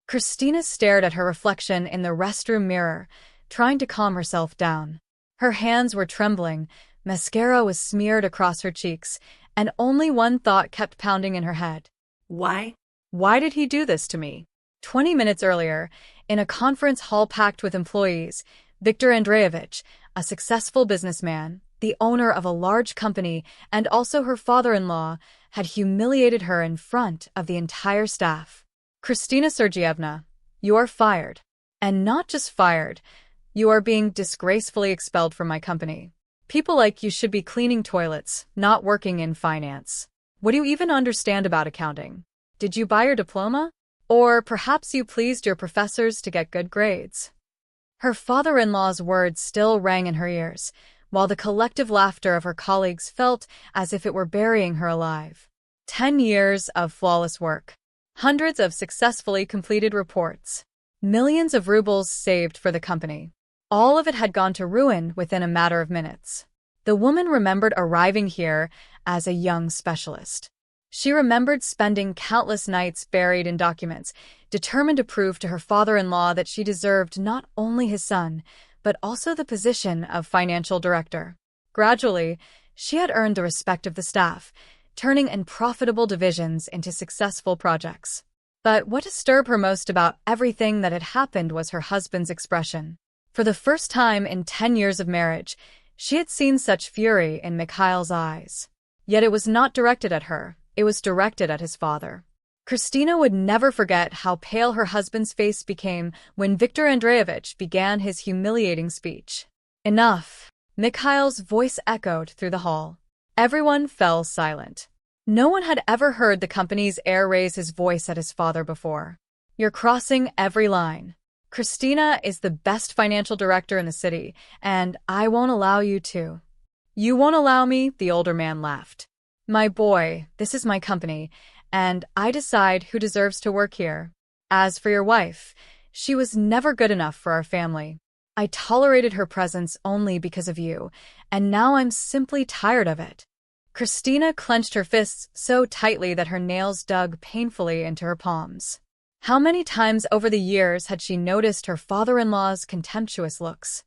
Kristina stared at her reflection in the restroom mirror, trying to calm herself down. Her hands were trembling, mascara was smeared across her cheeks, and only one thought kept pounding in her head. Why? Why did he do this to me? 20 minutes earlier, in a conference hall packed with employees, Viktor Andreyevich, a successful businessman, the owner of a large company, and also her father-in-law, had humiliated her in front of the entire staff. Kristina Sergeyevna, you are fired. And not just fired, you are being disgracefully expelled from my company. People like you should be cleaning toilets, not working in finance. What do you even understand about accounting? Did you buy your diploma? Or perhaps you pleased your professors to get good grades? Her father-in-law's words still rang in her ears, while the collective laughter of her colleagues felt as if it were burying her alive. 10 years of flawless work. Hundreds of successfully completed reports. Millions of rubles saved for the company. All of it had gone to ruin within a matter of minutes. The woman remembered arriving here as a young specialist. She remembered spending countless nights buried in documents, determined to prove to her father-in-law that she deserved not only his son, but also the position of financial director. Gradually, she had earned the respect of the staff, turning unprofitable divisions into successful projects. But what disturbed her most about everything that had happened was her husband's expression. For the first time in 10 years of marriage, she had seen such fury in Mikhail's eyes. Yet it was not directed at her, it was directed at his father. Kristina would never forget how pale her husband's face became when Viktor Andreyevich began his humiliating speech. Enough! Mikhail's voice echoed through the hall. Everyone fell silent. No one had ever heard the company's heir raise his voice at his father before. You're crossing every line. Kristina is the best financial director in the city, and I won't allow you to. You won't allow me, the older man laughed. My boy, this is my company, and I decide who deserves to work here. As for your wife, she was never good enough for our family. I tolerated her presence only because of you, and now I'm simply tired of it. Kristina clenched her fists so tightly that her nails dug painfully into her palms. How many times over the years had she noticed her father-in-law's contemptuous looks?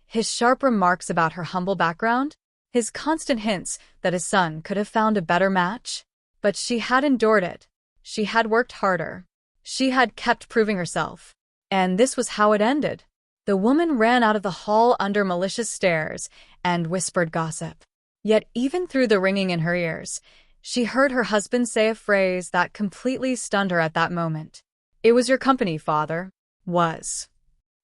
His sharp remarks about her humble background? His constant hints that his son could have found a better match? But she had endured it. She had worked harder. She had kept proving herself. And this was how it ended. The woman ran out of the hall under malicious stares and whispered gossip. Yet even through the ringing in her ears, she heard her husband say a phrase that completely stunned her at that moment. It was your company, father. Was.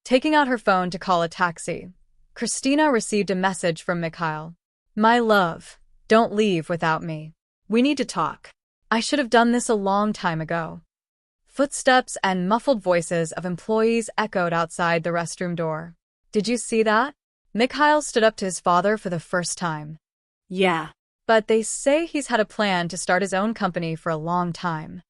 Taking out her phone to call a taxi, Kristina received a message from Mikhail. My love, don't leave without me. We need to talk. I should have done this a long time ago. Footsteps and muffled voices of employees echoed outside the restroom door. Did you see that? Mikhail stood up to his father for the first time. Yeah. But they say he's had a plan to start his own company for a long time.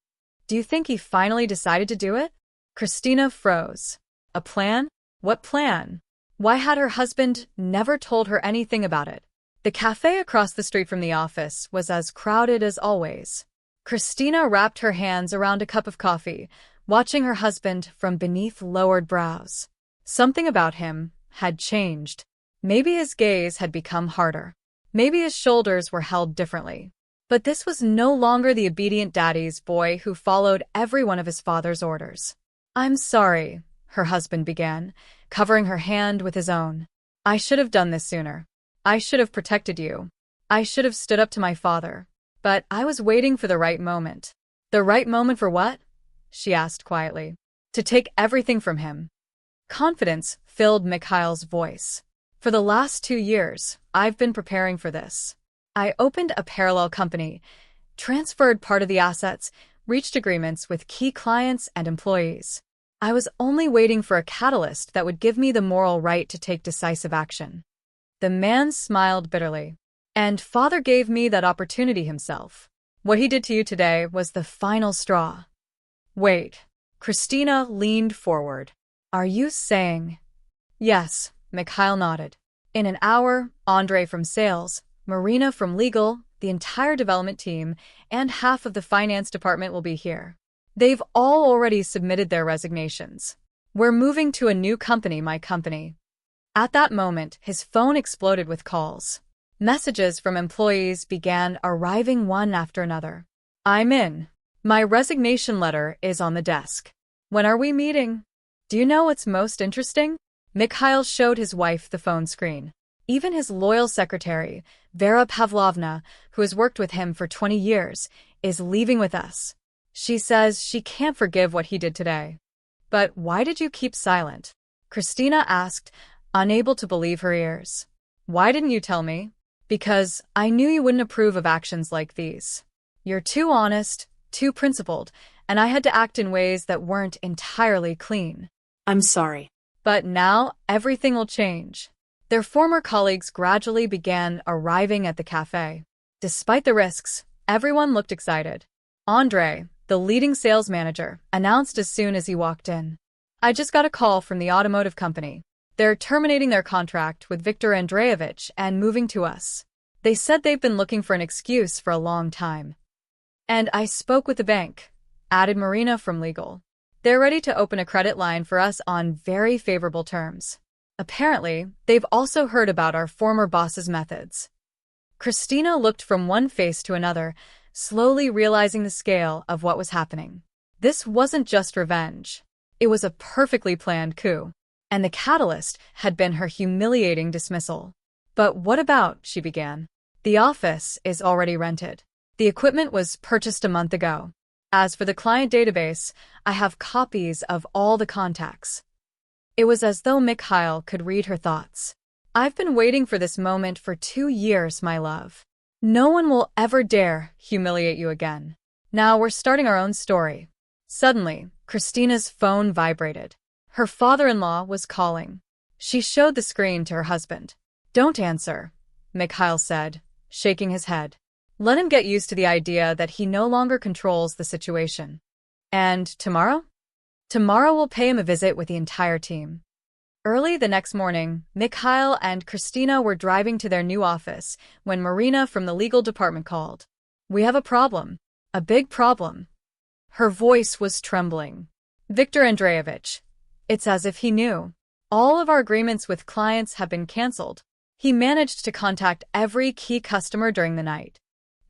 Do you think he finally decided to do it? Kristina froze. A plan? What plan? Why had her husband never told her anything about it? The cafe across the street from the office was as crowded as always. Kristina wrapped her hands around a cup of coffee, watching her husband from beneath lowered brows. Something about him had changed. Maybe his gaze had become harder. Maybe his shoulders were held differently. But this was no longer the obedient daddy's boy who followed every one of his father's orders. I'm sorry, her husband began, covering her hand with his own. I should have done this sooner. I should have protected you. I should have stood up to my father. But I was waiting for the right moment. The right moment for what? She asked quietly. To take everything from him. Confidence filled Mikhail's voice. For the last 2 years, I've been preparing for this. I opened a parallel company, transferred part of the assets, reached agreements with key clients and employees. I was only waiting for a catalyst that would give me the moral right to take decisive action. The man smiled bitterly. And father gave me that opportunity himself. What he did to you today was the final straw. Wait. Kristina leaned forward. Are you saying? Yes, Mikhail nodded. In an hour, Andrei from sales, Marina from legal, the entire development team, and half of the finance department will be here. They've all already submitted their resignations. We're moving to a new company, my company. At that moment, his phone exploded with calls. Messages from employees began arriving one after another. I'm in. My resignation letter is on the desk. When are we meeting? Do you know what's most interesting? Mikhail showed his wife the phone screen. Even his loyal secretary, Vera Pavlovna, who has worked with him for 20 years, is leaving with us. She says she can't forgive what he did today. But why did you keep silent? Kristina asked, unable to believe her ears. Why didn't you tell me? Because I knew you wouldn't approve of actions like these. You're too honest, too principled, and I had to act in ways that weren't entirely clean. I'm sorry. But now everything will change. Their former colleagues gradually began arriving at the cafe. Despite the risks, everyone looked excited. Andrei, the leading sales manager, announced as soon as he walked in. I just got a call from the automotive company. They're terminating their contract with Viktor Andreyevich and moving to us. They said they've been looking for an excuse for a long time. And I spoke with the bank, added Marina from legal. They're ready to open a credit line for us on very favorable terms. Apparently, they've also heard about our former boss's methods. Kristina looked from one face to another, slowly realizing the scale of what was happening. This wasn't just revenge. It was a perfectly planned coup. And the catalyst had been her humiliating dismissal. But what about, she began. The office is already rented. The equipment was purchased a month ago. As for the client database, I have copies of all the contacts. It was as though Mikhail could read her thoughts. I've been waiting for this moment for 2 years, my love. No one will ever dare humiliate you again. Now we're starting our own story. Suddenly, Kristina's phone vibrated. Her father-in-law was calling. She showed the screen to her husband. Don't answer, Mikhail said, shaking his head. Let him get used to the idea that he no longer controls the situation. And tomorrow? Tomorrow we'll pay him a visit with the entire team. Early the next morning, Mikhail and Kristina were driving to their new office when Marina from the legal department called. We have a problem. A big problem. Her voice was trembling. Viktor Andreyevich. It's as if he knew. All of our agreements with clients have been cancelled. He managed to contact every key customer during the night.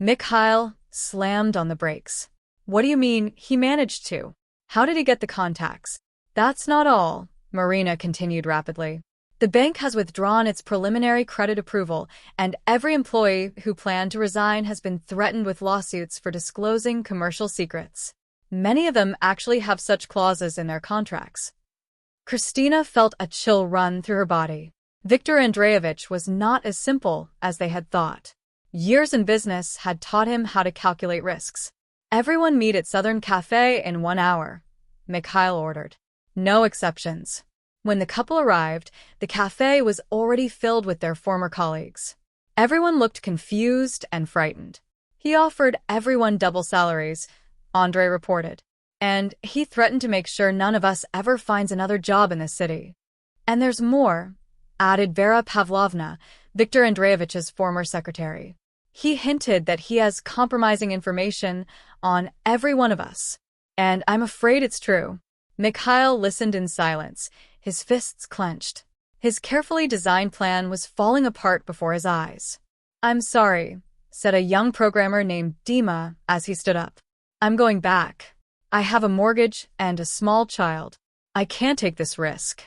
Mikhail slammed on the brakes. What do you mean, he managed to? How did he get the contacts? That's not all, Marina continued rapidly. The bank has withdrawn its preliminary credit approval, and every employee who planned to resign has been threatened with lawsuits for disclosing commercial secrets. Many of them actually have such clauses in their contracts. Kristina felt a chill run through her body. Viktor Andreyevich was not as simple as they had thought. Years in business had taught him how to calculate risks. Everyone meet at Southern Cafe in 1 hour, Mikhail ordered. No exceptions. When the couple arrived, the cafe was already filled with their former colleagues. Everyone looked confused and frightened. He offered everyone double salaries, Andrei reported. And he threatened to make sure none of us ever finds another job in this city. And there's more, added Vera Pavlovna, Viktor Andreyevich's former secretary. He hinted that he has compromising information on every one of us. And I'm afraid it's true. Mikhail listened in silence, his fists clenched. His carefully designed plan was falling apart before his eyes. I'm sorry, said a young programmer named Dima as he stood up. I'm going back. I have a mortgage and a small child. I can't take this risk.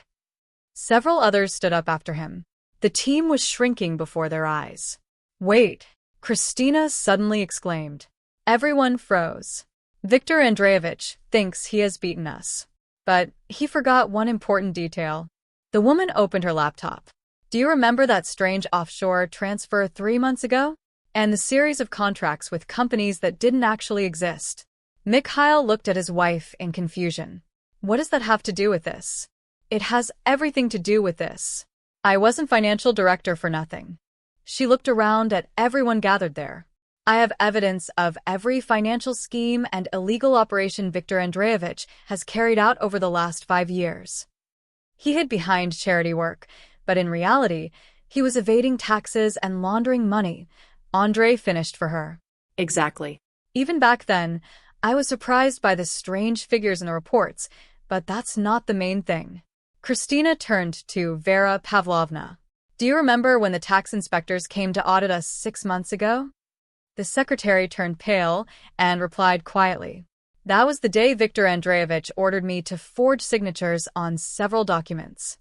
Several others stood up after him. The team was shrinking before their eyes. Wait, Kristina suddenly exclaimed. Everyone froze. Viktor Andreyevich thinks he has beaten us. But he forgot one important detail. The woman opened her laptop. Do you remember that strange offshore transfer 3 months ago? And the series of contracts with companies that didn't actually exist? Mikhail looked at his wife in confusion. What does that have to do with this? It has everything to do with this. I wasn't financial director for nothing. She looked around at everyone gathered there. I have evidence of every financial scheme and illegal operation Viktor Andreyevich has carried out over the last 5 years. He hid behind charity work, but in reality, he was evading taxes and laundering money. Andrei finished for her. Exactly. Even back then, I was surprised by the strange figures in the reports, but that's not the main thing. Kristina turned to Vera Pavlovna. Do you remember when the tax inspectors came to audit us 6 months ago? The secretary turned pale and replied quietly. That was the day Viktor Andreyevich ordered me to forge signatures on several documents.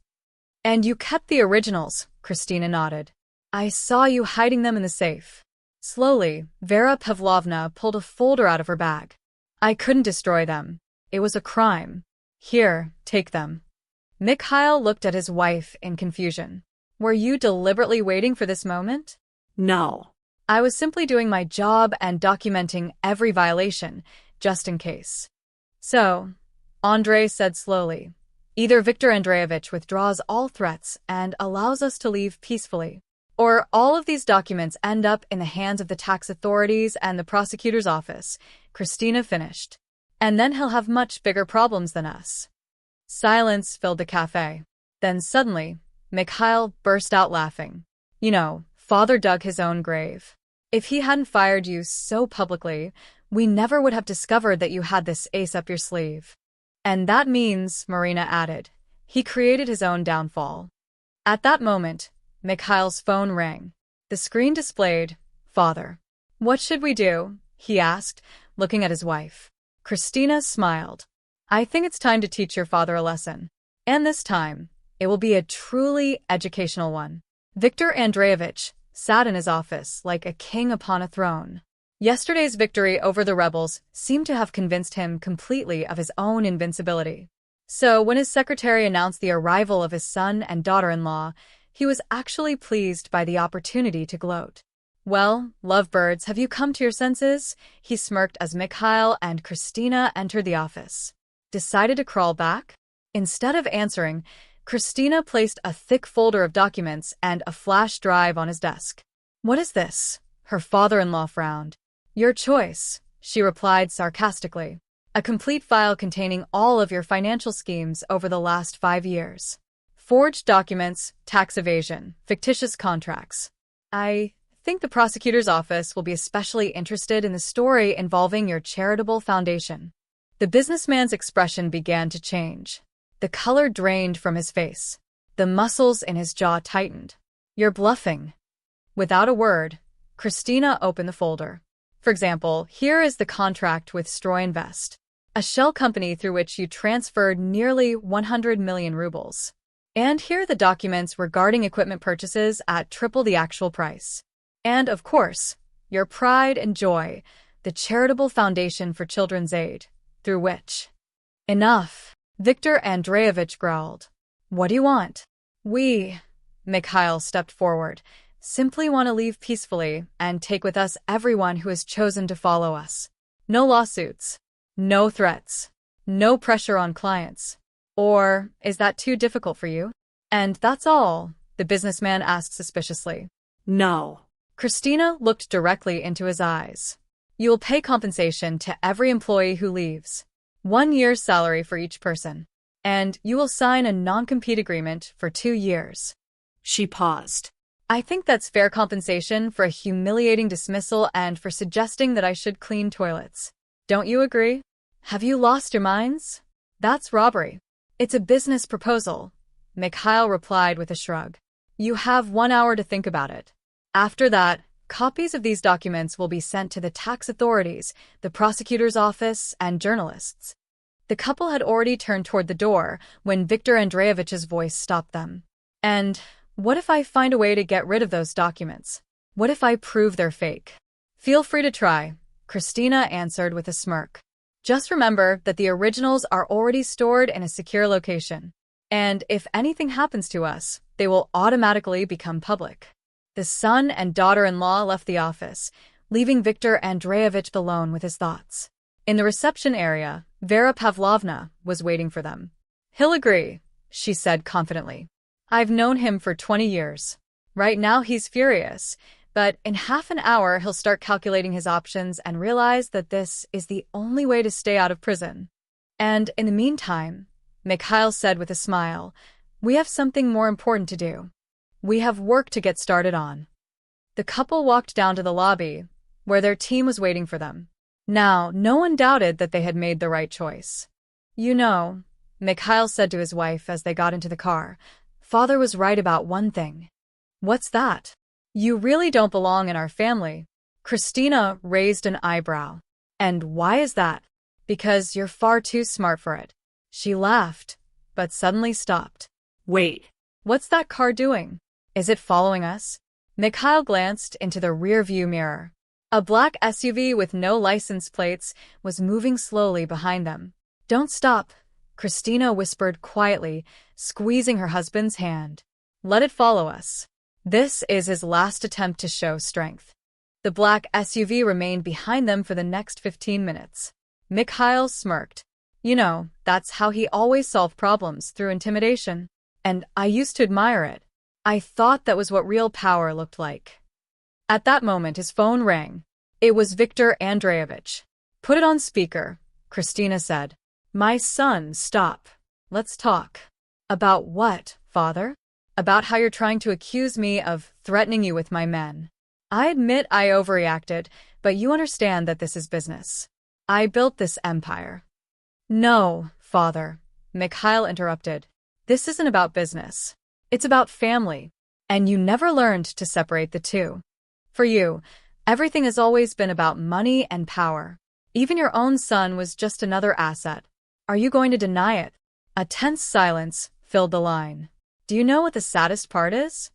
And you kept the originals, Kristina nodded. I saw you hiding them in the safe. Slowly, Vera Pavlovna pulled a folder out of her bag. I couldn't destroy them. It was a crime. Here, take them. Mikhail looked at his wife in confusion. Were you deliberately waiting for this moment? No. I was simply doing my job and documenting every violation, just in case. So, Andrei said slowly, either Viktor Andreyevich withdraws all threats and allows us to leave peacefully, or all of these documents end up in the hands of the tax authorities and the prosecutor's office, Kristina finished. And then he'll have much bigger problems than us. Silence filled the cafe. Then suddenly, Mikhail burst out laughing. You know, Father dug his own grave. If he hadn't fired you so publicly, we never would have discovered that you had this ace up your sleeve. And that means, Marina added, he created his own downfall. At that moment, Mikhail's phone rang. The screen displayed, Father. What should we do? He asked, looking at his wife. Kristina smiled. I think it's time to teach your father a lesson. And this time, it will be a truly educational one. Viktor Andreyevich sat in his office like a king upon a throne. Yesterday's victory over the rebels seemed to have convinced him completely of his own invincibility. So when his secretary announced the arrival of his son and daughter-in-law, he was actually pleased by the opportunity to gloat. Well, lovebirds, have you come to your senses? He smirked as Mikhail and Kristina entered the office. Decided to crawl back? Instead of answering, Kristina placed a thick folder of documents and a flash drive on his desk. What is this? Her father-in-law frowned. Your choice, she replied sarcastically. A complete file containing all of your financial schemes over the last 5 years. Forged documents, tax evasion, fictitious contracts. I think the prosecutor's office will be especially interested in the story involving your charitable foundation. The businessman's expression began to change. The color drained from his face. The muscles in his jaw tightened. You're bluffing. Without a word, Kristina opened the folder. For example, here is the contract with Stroyinvest, a shell company through which you transferred nearly 100 million rubles. And here are the documents regarding equipment purchases at triple the actual price. And, of course, your pride and joy, the charitable foundation for children's aid, through which... Enough, Viktor Andreyevich growled. What do you want? We, Mikhail stepped forward, simply want to leave peacefully and take with us everyone who has chosen to follow us. No lawsuits, no threats, no pressure on clients. Or is that too difficult for you? And that's all, the businessman asked suspiciously. No. Kristina looked directly into his eyes. You will pay compensation to every employee who leaves. 1 year's salary for each person. And you will sign a non-compete agreement for 2 years. She paused. I think that's fair compensation for a humiliating dismissal and for suggesting that I should clean toilets. Don't you agree? Have you lost your minds? That's robbery. It's a business proposal, Mikhail replied with a shrug. You have 1 hour to think about it. After that, copies of these documents will be sent to the tax authorities, the prosecutor's office, and journalists. The couple had already turned toward the door when Viktor Andreyevich's voice stopped them. And what if I find a way to get rid of those documents? What if I prove they're fake? Feel free to try, Kristina answered with a smirk. Just remember that the originals are already stored in a secure location. And if anything happens to us, they will automatically become public. The son and daughter-in-law left the office, leaving Viktor Andreyevich alone with his thoughts. In the reception area, Vera Pavlovna was waiting for them. He'll agree, she said confidently. I've known him for 20 years. Right now he's furious, but in half an hour he'll start calculating his options and realize that this is the only way to stay out of prison. And in the meantime, Mikhail said with a smile, we have something more important to do. We have work to get started on. The couple walked down to the lobby, where their team was waiting for them. Now, no one doubted that they had made the right choice. You know, Mikhail said to his wife as they got into the car, "Father was right about one thing." "What's that?" "You really don't belong in our family." Kristina raised an eyebrow. "And why is that?" "Because you're far too smart for it." She laughed, but suddenly stopped. Wait. "What's that car doing? Is it following us?" Mikhail glanced into the rear-view mirror. A black SUV with no license plates was moving slowly behind them. "Don't stop," Kristina whispered quietly, squeezing her husband's hand. "Let it follow us. This is his last attempt to show strength." The black SUV remained behind them for the next 15 minutes. Mikhail smirked. "You know, that's how he always solved problems, through intimidation. And I used to admire it. I thought that was what real power looked like." At that moment his phone rang. It was Viktor Andreyevich. "Put it on speaker," Kristina said. "My son, stop. Let's talk." "About what, father?" "About how you're trying to accuse me of threatening you with my men." "I admit I overreacted, but you understand that this is business. I built this empire." "No, father," Mikhail interrupted. "This isn't about business. It's about family. And you never learned to separate the two. For you, everything has always been about money and power. Even your own son was just another asset. Are you going to deny it?" A tense silence filled the line. "Do you know what the saddest part is?"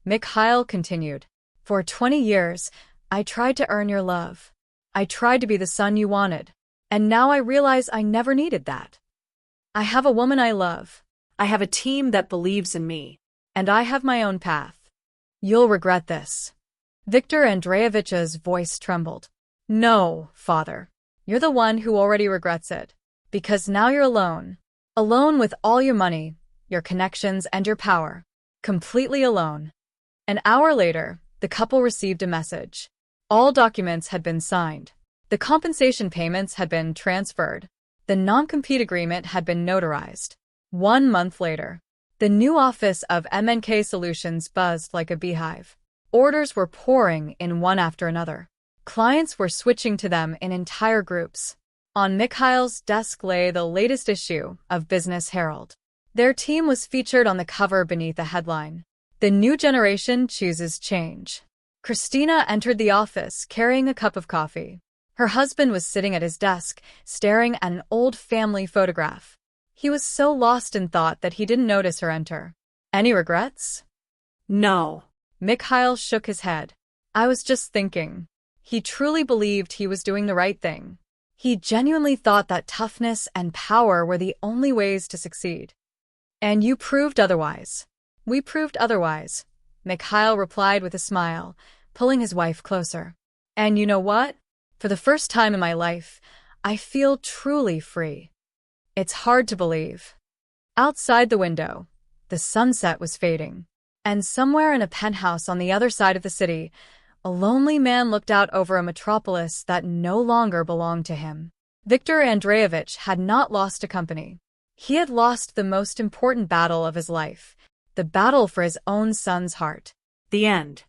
Mikhail continued. "For 20 years, I tried to earn your love. I tried to be the son you wanted. And now I realize I never needed that. I have a woman I love. I have a team that believes in me. And I have my own path. You'll regret this." Viktor Andreyevich's voice trembled. "No, father. You're the one who already regrets it. Because now you're alone. Alone with all your money, your connections, and your power. Completely alone." An hour later, the couple received a message. All documents had been signed. The compensation payments had been transferred. The non-compete agreement had been notarized. 1 month later, the new office of MNK Solutions buzzed like a beehive. Orders were pouring in one after another. Clients were switching to them in entire groups. On Mikhail's desk lay the latest issue of Business Herald. Their team was featured on the cover beneath a headline, "The New Generation Chooses Change." Kristina entered the office carrying a cup of coffee. Her husband was sitting at his desk, staring at an old family photograph. He was so lost in thought that he didn't notice her enter. "Any regrets?" No. Mikhail shook his head. "I was just thinking." He truly believed he was doing the right thing. He genuinely thought that toughness and power were the only ways to succeed. "And you proved otherwise." "We proved otherwise," Mikhail replied with a smile, pulling his wife closer. "And you know what? For the first time in my life, I feel truly free. It's hard to believe." Outside the window, the sunset was fading. And somewhere in a penthouse on the other side of the city, a lonely man looked out over a metropolis that no longer belonged to him. Viktor Andreyevich had not lost a company. He had lost the most important battle of his life, the battle for his own son's heart. The end.